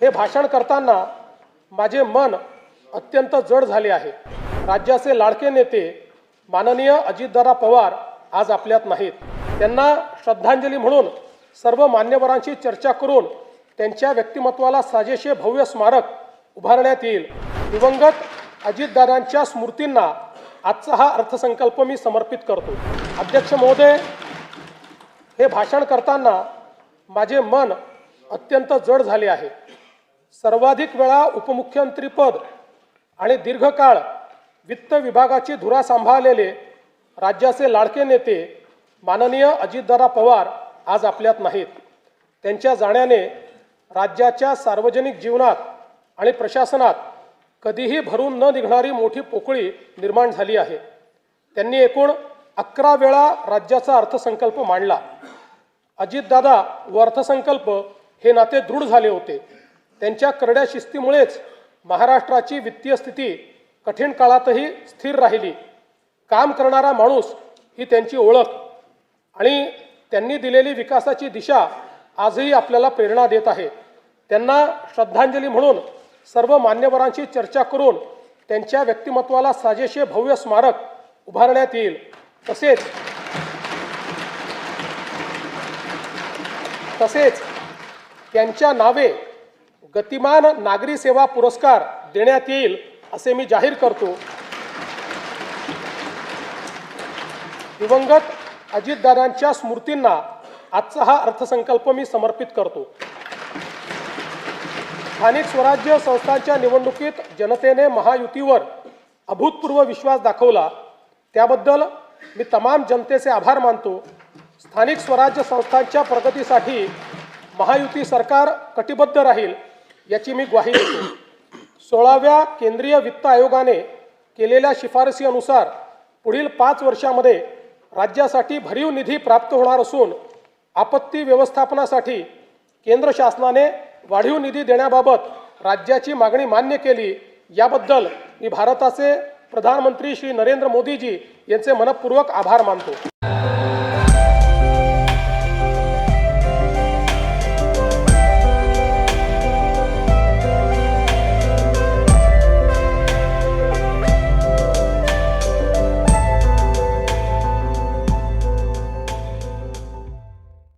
हे भाषण करताना माझे मन अत्यंत जड झाले आहे। राज्याचे लाडके नेते माननीय अजितदादा पवार आज आपल्यात नाहीत। त्यांना श्रद्धांजली म्हणून सर्व मान्यवरांची चर्चा करून त्यांच्या व्यक्तिमत्वाला साजेसे भव्य स्मारक उभारण्यात येईल। दिवंगत अजितदादांच्या स्मृतींना आजचा हा अर्थसंकल्प मी समर्पित करतो। अध्यक्ष महोदय, हे भाषण करताना माझे मन अत्यंत जड झाले आहे। सर्वाधिक वेळा उपमुख्यमंत्रीपद आणि दीर्घकाळ वित्त विभागाची धुरा सांभाळलेले राज्याचे लाडके नेते माननीय अजितदादा पवार आज आपल्यात नाहीत। त्यांच्या जाण्याने राज्याच्या सार्वजनिक जीवनात आणि प्रशासनात कधीही भरून न निघणारी मोठी पोकळी निर्माण झाली आहे। त्यांनी एकूण 11 वेळा राज्याचा अर्थसंकल्प मांडला। अजितदादा व अर्थसंकल्प हे नाते दृढ झाले होते। त्यांच्या करड्या शिस्तीमुळेच महाराष्ट्राची वित्तीय स्थिती कठीण काळातही स्थिर राहिली। काम करणारा माणूस ही त्यांची ओळख आणि त्यांनी दिलेली विकासाची दिशा आजही आपल्याला प्रेरणा देत आहे। त्यांना श्रद्धांजली म्हणून सर्व मान्यवरांची चर्चा करून त्यांच्या व्यक्तिमत्वाला साजेसे भव्य स्मारक उभारण्यात येईल। तसेच त्यांच्या नावे गतिमान नागरी सेवा पुरस्कार देण्यात येईल असे मी जाहीर करतो। दिवंगत अजितदादांच्या स्मृतींना आजचा हा अर्थसंकल्प मी समर्पित करतो। स्थानिक स्वराज्य संस्थांच्या निवडणुकीत जनतेने महायुतीवर अभूतपूर्व विश्वास दाखवला, त्याबद्दल मी तमाम जनतेचे आभार मानतो। स्थानिक स्वराज्य संस्थांच्या प्रगतीसाठी महायुती सरकार कटिबद्ध राहील याची मी ग्वाही देतो। 16व्या केंद्रीय वित्त आयोगाने केलेल्या शिफारसीनुसार पुढील 5 वर्षांमध्ये राज्यासाठी भरीव निधी प्राप्त होणार असून आपत्ती व्यवस्थापनासाठी केंद्र शासनाने वाढीव निधी देण्याबाबत राज्याची मागणी मान्य केली, याबद्दल मी भारताचे प्रधानमंत्री श्री नरेंद्र मोदीजी यांचे मनपूर्वक आभार मानतो।